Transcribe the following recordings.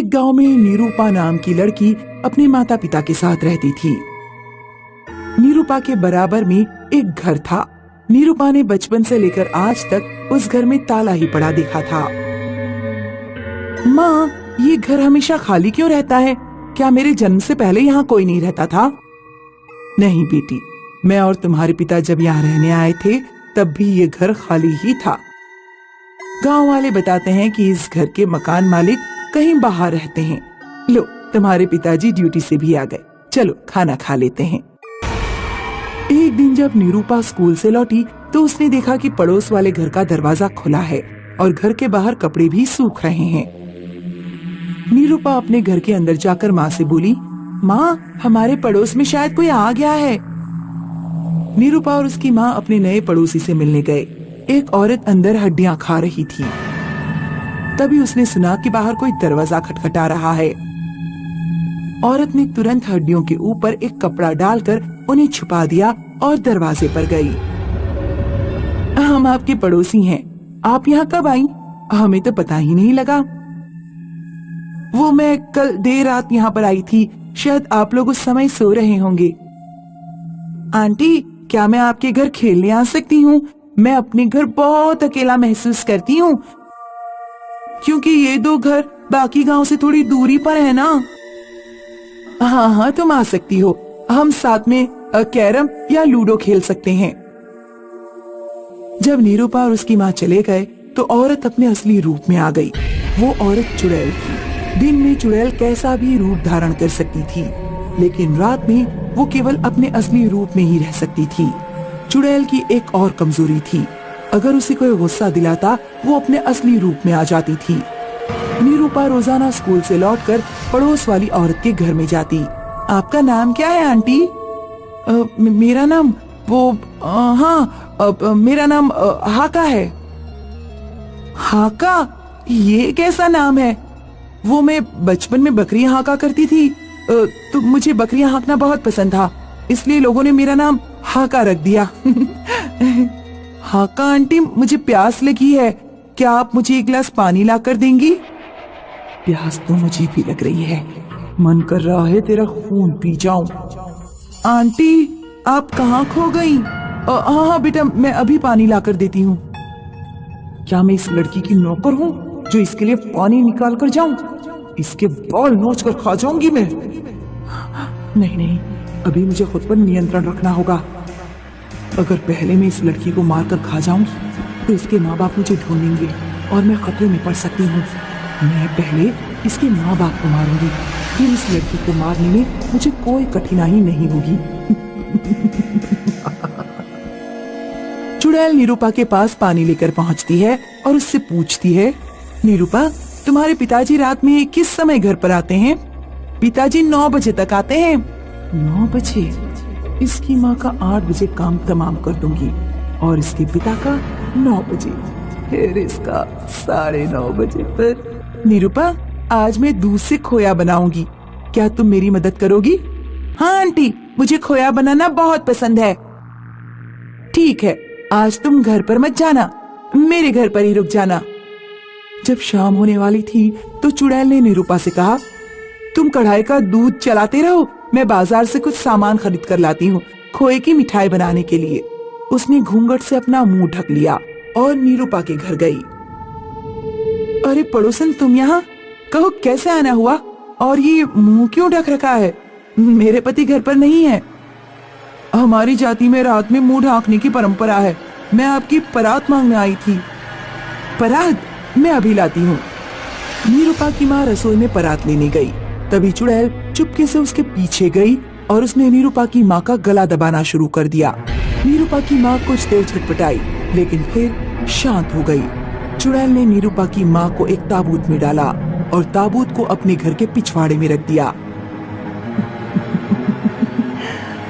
एक गांव में निरूपा नाम की लड़की अपने माता पिता के साथ रहती थी। निरूपा के बराबर में एक घर था। निरूपा ने बचपन से लेकर आज तक उस घर में ताला ही पड़ा देखा था। माँ, ये घर हमेशा खाली क्यों रहता है? क्या मेरे जन्म से पहले यहाँ कोई नहीं रहता था? नहीं बेटी, मैं और तुम्हारे पिता जब यहाँ रहने आए थे तब भी ये घर खाली ही था। गांव वाले बताते हैं कि इस घर के मकान मालिक कहीं बाहर रहते हैं। लो, तुम्हारे पिताजी ड्यूटी से भी आ गए, चलो खाना खा लेते हैं। एक दिन जब निरूपा स्कूल से लौटी तो उसने देखा कि पड़ोस वाले घर का दरवाजा खुला है और घर के बाहर कपड़े भी सूख रहे हैं। निरूपा अपने घर के अंदर जाकर माँ से बोली, माँ, हमारे पड़ोस में शायद कोई आ गया है। निरूपा और उसकी माँ अपने नए पड़ोसी से मिलने गए। एक औरत अंदर हड्डियां खा रही थी। तभी उसने सुना कि बाहर कोई दरवाजा खटखटा रहा है। औरत ने तुरंत हड्डियों के ऊपर एक कपड़ा डालकर उन्हें छुपा दिया और दरवाजे पर गई। हम आपके पड़ोसी हैं, आप यहाँ कब आई? हमें तो पता ही नहीं लगा। वो मैं कल देर रात यहाँ पर आई थी, शायद आप लोग उस समय सो रहे होंगे। आंटी, क्या मैं आपके घर खेलने आ सकती हूँ? मैं अपने घर बहुत अकेला महसूस करती हूँ, क्योंकि ये दो घर बाकी गांव से थोड़ी दूरी पर है ना। हाँ हाँ, तुम आ सकती हो, हम साथ में कैरम या लूडो खेल सकते हैं। जब निरूपा और उसकी माँ चले गए तो औरत अपने असली रूप में आ गई। वो औरत चुड़ैल थी। दिन में चुड़ैल कैसा भी रूप धारण कर सकती थी, लेकिन रात में वो केवल अपने असली रूप में ही रह सकती थी। चुड़ैल की एक और कमजोरी थी, अगर उसे कोई गुस्सा दिलाता वो अपने असली रूप में आ जाती थी। निरूपा रोजाना स्कूल से लौटकर पड़ोस वाली औरत के घर में जाती। आपका नाम क्या है आंटी? मेरा नाम मेरा नाम हाका है। हाका? ये कैसा नाम है? वो मैं बचपन में बकरियां हाका करती थी, तो मुझे बकरियां हाकना बहुत पसंद था, इसलिए लोगों ने मेरा नाम हाका रख दिया। हाका आंटी, मुझे प्यास लगी है, क्या आप मुझे एक गिलास पानी ला कर देंगी? प्यास तो मुझे भी लग रही है, मन कर रहा है तेरा खून पी जाऊं। आंटी, आप कहाँ खो गई? हाँ हाँ बेटा, मैं अभी पानी ला कर देती हूँ। क्या मैं इस लड़की की नौकर हूँ जो इसके लिए पानी निकाल कर जाऊं? इसके बाल नोच कर खा जाऊंगी मैं। नहीं नहीं, अभी मुझे खुद पर नियंत्रण रखना होगा। अगर पहले मैं इस लड़की को मारकर खा जाऊंगी तो इसके माँ बाप मुझे ढूंढेंगे और मैं खतरे में पड़ सकती हूँ। मैं पहले इसके माँ बाप को मारूंगी, फिर इस लड़की को मारने में मुझे कोई कठिनाई नहीं होगी। चुड़ैल निरूपा के पास पानी लेकर पहुँचती है और उससे पूछती है, निरूपा, तुम्हारे पिताजी रात में किस समय घर पर आते हैं? पिताजी 9 बजे तक आते हैं। 9 बजे? इसकी माँ का 8 बजे काम तमाम कर दूंगी और इसके पिता का 9 बजे, फिर इसका 9:30 बजे पर। निरूपा, आज मैं दूध से खोया बनाऊंगी, क्या तुम मेरी मदद करोगी? हाँ आंटी, मुझे खोया बनाना बहुत पसंद है। ठीक है, आज तुम घर पर मत जाना, मेरे घर पर ही रुक जाना। जब शाम होने वाली थी तो चुड़ैल ने निरूपा से कहा, तुम कढ़ाई का दूध चलाते रहो, मैं बाजार से कुछ सामान खरीद कर लाती हूँ खोए की मिठाई बनाने के लिए। उसने घूंघट से अपना मुंह ढक लिया और निरूपा के घर गई। अरे पड़ोसन, तुम यहाँ? कहो कैसे आना हुआ और ये मुंह क्यों ढक रखा है? मेरे पति घर पर नहीं है। हमारी जाति में रात में मुंह ढांकने की परंपरा है, मैं आपकी परात मांगने आई थी। परात? मैं अभी लाती हूँ। निरूपा की माँ रसोई में परात लेने गई। तभी चुड़ैल चुपके से उसके पीछे गई और उसने निरूपा की माँ का गला दबाना शुरू कर दिया। निरूपा की माँ कुछ देर छटपटाई, लेकिन फिर शांत हो गई। चुड़ैल ने निरूपा की माँ को एक ताबूत में डाला और ताबूत को अपने घर के पिछवाड़े में रख दिया।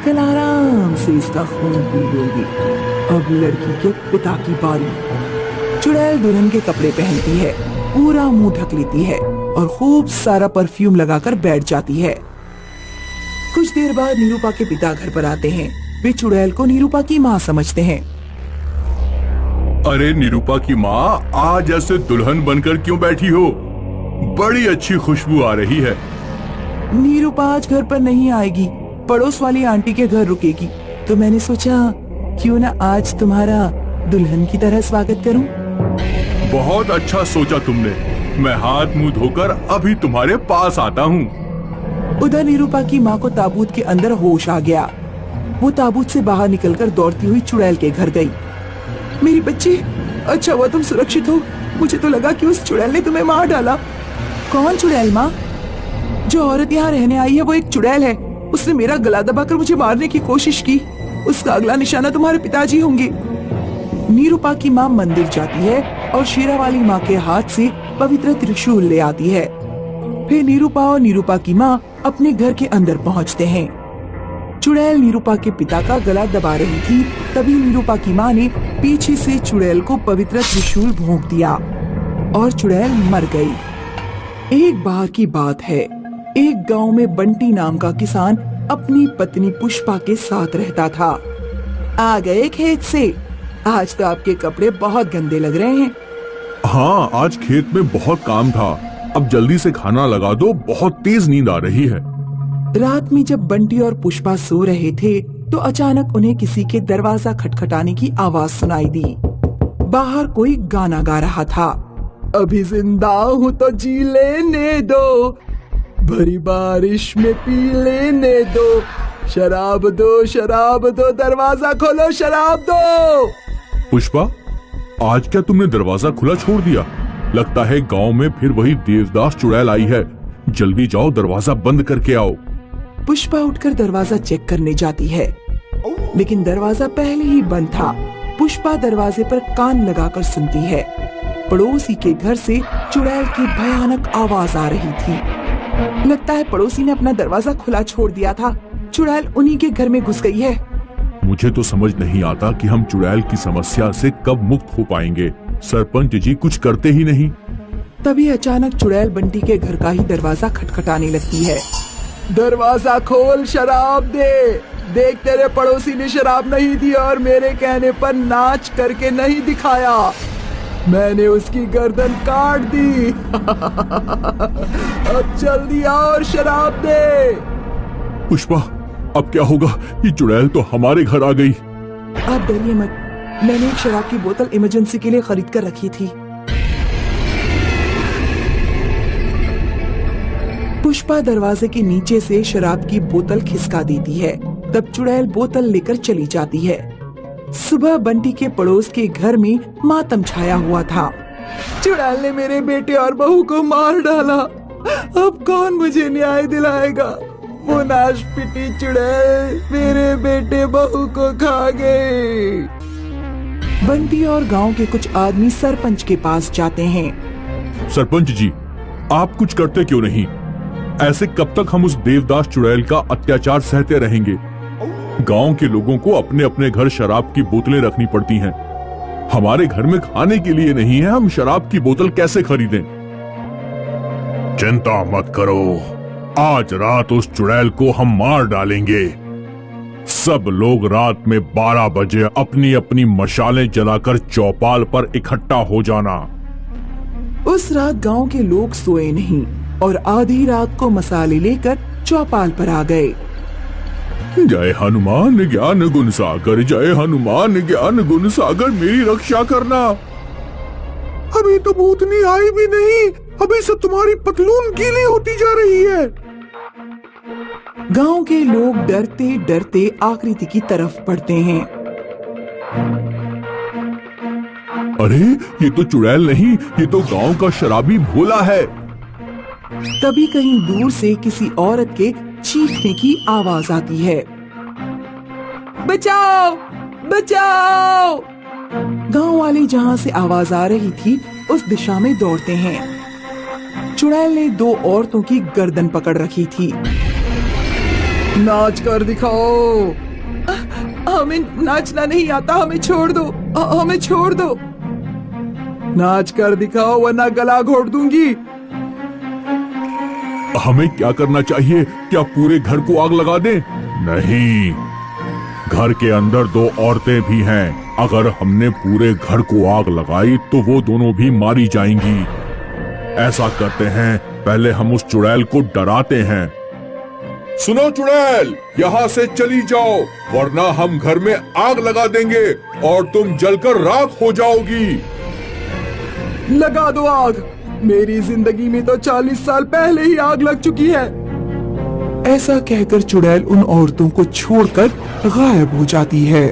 कल आराम से इसका खून पी लूंगी। अब लड़की के पिता की बारी। चुड़ैल दुल्हन के कपड़े पहनती है, पूरा मुंह ढक लेती है और खूब सारा परफ्यूम लगाकर बैठ जाती है। कुछ देर बाद निरूपा के पिता घर पर आते हैं। वे चुड़ैल को निरूपा की माँ समझते हैं। अरे निरूपा की माँ, आज ऐसे दुल्हन बनकर क्यों बैठी हो? बड़ी अच्छी खुशबू आ रही है। नीरूपा आज घर पर नहीं आएगी, पड़ोस वाली आंटी के घर रुकेगी, तो मैंने सोचा क्यों ना आज तुम्हारा दुल्हन की तरह स्वागत करूं। बहुत अच्छा सोचा तुमने। मैं हाथ मुंह धोकर अभी तुम्हारे पास आता हूँ। उधर नीरूपा की माँ को ताबूत के अंदर होश आ गया। वो ताबूत से बाहर निकलकर दौड़ती हुई चुड़ैल के घर गई। मेरी बच्ची, अच्छा हुआ तुम सुरक्षित हो। मुझे तो लगा कि उस चुड़ैल ने तुम्हें मार डाला। कौन चुड़ैल माँ? जो औरत यहाँ रहने आई है वो एक चुड़ैल है। उसने मेरा गला दबाकर मुझे मारने की कोशिश की। उसका अगला निशाना तुम्हारे पिताजी होंगे। नीरूपा की माँ मंदिर जाती है और शेरावाली माँ के हाथ से पवित्र त्रिशूल ले आती है। फिर नीरूपा और नीरूपा की माँ अपने घर के अंदर पहुँचते हैं। चुड़ैल नीरूपा के पिता का गला दबा रही थी, तभी नीरूपा की माँ ने पीछे से चुड़ैल को पवित्र त्रिशूल भोंक दिया और चुड़ैल मर गई। एक बार की बात है, एक गांव में बंटी नाम का किसान अपनी पत्नी पुष्पा के साथ रहता था। आ गए खेत से? आज तो आपके कपड़े बहुत गंदे लग रहे हैं। हाँ, आज खेत में बहुत काम था। अब जल्दी से खाना लगा दो, बहुत तेज नींद आ रही है। रात में जब बंटी और पुष्पा सो रहे थे तो अचानक उन्हें किसी के दरवाजा खटखटाने की आवाज सुनाई दी। बाहर कोई गाना गा रहा था। अभी जिंदा हूँ तो जी लेने दो, भरी बारिश में पी लेने दो, शराब दो, दरवाजा खोलो, शराब दो। पुष्पा, आज क्या तुमने दरवाजा खुला छोड़ दिया? लगता है गांव में फिर वही देवदास चुड़ैल आई है। जल्दी जाओ, दरवाजा बंद करके आओ। पुष्पा उठकर दरवाजा चेक करने जाती है, लेकिन दरवाजा पहले ही बंद था। पुष्पा दरवाजे पर कान लगाकर सुनती है। पड़ोसी के घर से चुड़ैल की भयानक आवाज आ रही थी। लगता है पड़ोसी ने अपना दरवाजा खुला छोड़ दिया था। चुड़ैल उन्हीं के घर में घुस गई है। मुझे तो समझ नहीं आता कि हम चुड़ैल की समस्या से कब मुक्त हो पाएंगे। सरपंच जी कुछ करते ही नहीं। तभी अचानक चुड़ैल बंटी के घर का ही दरवाजा खटखटाने लगती है। दरवाजा खोल, शराब दे। देख, तेरे पड़ोसी ने शराब नहीं दी और मेरे कहने पर नाच करके नहीं दिखाया। मैंने उसकी गर्दन काट दी। अब जल्दी आओ और शराब दे। पुष्पा, अब क्या होगा? ये चुड़ैल तो हमारे घर आ गई। आप डरिए मत, मैंने एक शराब की बोतल इमरजेंसी के लिए खरीद कर रखी थी। पुष्पा दरवाजे के नीचे से शराब की बोतल खिसका देती है। तब चुड़ैल बोतल लेकर चली जाती है। सुबह बंटी के पड़ोस के घर में मातम छाया हुआ था। चुड़ैल ने मेरे बेटे और बहू को मार डाला। अब कौन मुझे न्याय दिलाएगा? वो नाशपिटी चुड़ैल मेरे बेटे बहू को खा गई। बंटी और गांव के कुछ आदमी सरपंच के पास जाते हैं। सरपंच जी, आप कुछ करते क्यों नहीं? ऐसे कब तक हम उस देवदास चुड़ैल का अत्याचार सहते रहेंगे? गांव के लोगों को अपने अपने घर शराब की बोतलें रखनी पड़ती हैं। हमारे घर में खाने के लिए नहीं है, हम शराब की बोतल कैसे खरीदें? चिंता मत करो, आज रात उस चुड़ैल को हम मार डालेंगे। सब लोग रात में 12 बजे अपनी अपनी मशालें जलाकर चौपाल पर इकट्ठा हो जाना। उस रात गांव के लोग सोए नहीं और आधी रात को मसाले लेकर चौपाल पर आ गए। जय हनुमान ज्ञान गुण सागर, जय हनुमान ज्ञान गुण सागर, मेरी रक्षा करना। अभी तो भूतनी आई भी नहीं, अभी से तुम्हारी पतलून गीली होती जा रही है। गांव के लोग डरते डरते आकृति की तरफ बढ़ते हैं। अरे, ये तो चुड़ैल नहीं, ये तो गांव का शराबी भोला है। तभी कहीं दूर से किसी औरत के चीखने की आवाज आती है। बचाओ, बचाओ! गांव वाले जहां से आवाज आ रही थी उस दिशा में दौड़ते हैं। चुड़ैल ने 2 औरतों की गर्दन पकड़ रखी थी। नाच कर दिखाओ। हमें नाचना नहीं आता, हमें छोड़ दो, हमें छोड़ दो। नाच कर दिखाओ वरना गला घोट दूंगी। हमें क्या करना चाहिए? क्या पूरे घर को आग लगा दें? नहीं, घर के अंदर 2 औरतें भी हैं। अगर हमने पूरे घर को आग लगाई तो वो दोनों भी मारी जाएंगी। ऐसा करते हैं, पहले हम उस चुड़ैल को डराते हैं। सुनो चुड़ैल, यहाँ से चली जाओ, वरना हम घर में आग लगा देंगे और तुम जलकर राख हो जाओगी। लगा दो आग, मेरी जिंदगी में तो 40 साल पहले ही आग लग चुकी है। ऐसा कहकर चुड़ैल उन औरतों को छोड़कर गायब हो जाती है।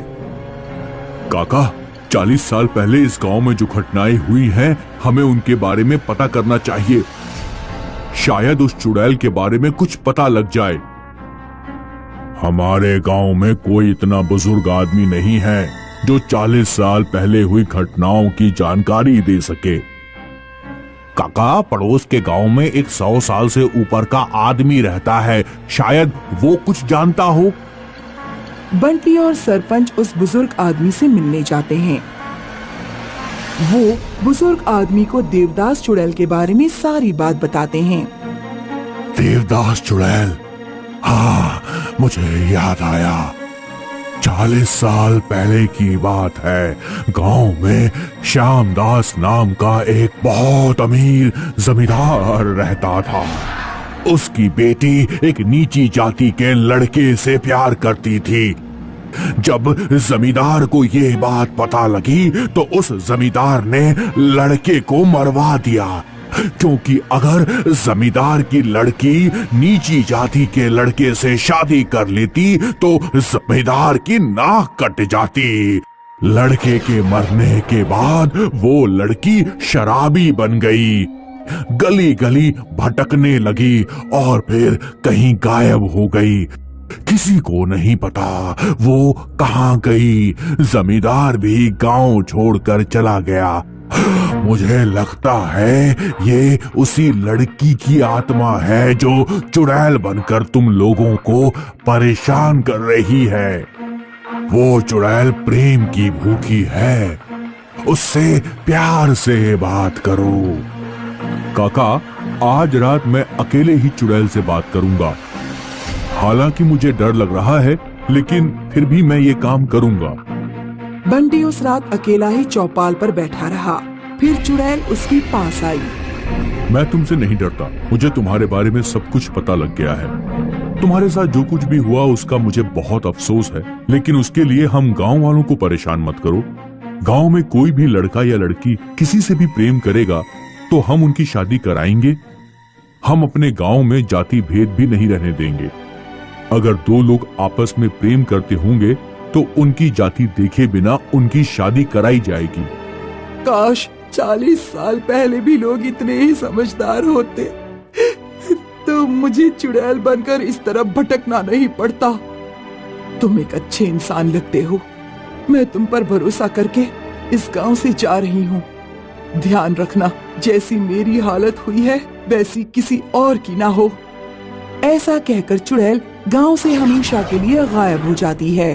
काका, 40 साल पहले इस गांव में जो घटनाएं हुई हैं, हमें उनके बारे में पता करना चाहिए। शायद उस चुड़ैल के बारे में कुछ पता लग जाए। हमारे गांव में कोई इतना बुजुर्ग आदमी नहीं है जो 40 साल पहले हुई घटनाओं की जानकारी दे सके। काका, पड़ोस के गांव में एक 100 साल से ऊपर का आदमी रहता है, शायद वो कुछ जानता हो। बंटी और सरपंच उस बुजुर्ग आदमी से मिलने जाते हैं। वो बुजुर्ग आदमी को देवदास चुड़ैल के बारे में सारी बात बताते हैं। देवदास चुड़ैल, हाँ, मुझे याद आया। 40 साल पहले की बात है। गांव में श्यामदास नाम का एक बहुत अमीर जमींदार रहता था। उसकी बेटी एक नीची जाति के लड़के से प्यार करती थी। जब जमींदार को ये बात पता लगी तो उस जमींदार ने लड़के को मरवा दिया, क्योंकि अगर जमींदार की लड़की नीची जाति के लड़के से शादी कर लेती तो जमींदार की नाक कट जाती। लड़के के मरने के बाद वो लड़की शराबी बन गई, गली गली भटकने लगी और फिर कहीं गायब हो गई। किसी को नहीं पता वो कहाँ गई। जमींदार भी गांव छोड़कर चला गया। मुझे लगता है ये उसी लड़की की आत्मा है जो चुड़ैल बनकर तुम लोगों को परेशान कर रही है। वो चुड़ैल प्रेम की भूखी है, उससे प्यार से बात करो। काका, आज रात मैं अकेले ही चुड़ैल से बात करूंगा। हालांकि मुझे डर लग रहा है, लेकिन फिर भी मैं ये काम करूंगा। बंटी उस रात अकेला ही चौपाल पर बैठा रहा। फिर चुड़ैल उसके पास आई। मैं तुमसे नहीं डरता, मुझे तुम्हारे बारे में सब कुछ पता लग गया है। तुम्हारे साथ जो कुछ भी हुआ उसका मुझे बहुत अफसोस है, लेकिन उसके लिए हम गांव वालों को परेशान मत करो। गांव में कोई भी लड़का या लड़की किसी से भी प्रेम करेगा तो हम उनकी शादी कराएंगे। हम अपने गांव में जाति भेद भी नहीं रहने देंगे। अगर दो लोग आपस में प्रेम करते होंगे तो उनकी जाति देखे बिना उनकी शादी कराई जाएगी। काश 40 साल पहले भी लोग इतने ही समझदार होते तो मुझे चुड़ैल बनकर इस तरफ भटकना नहीं पड़ता। तुम एक अच्छे इंसान लगते हो। मैं तुम पर भरोसा करके इस गांव से जा रही हूँ। ध्यान रखना, जैसी मेरी हालत हुई है वैसी किसी और की ना हो। ऐसा कहकर चुड़ैल गांव से हमेशा के लिए गायब हो जाती है।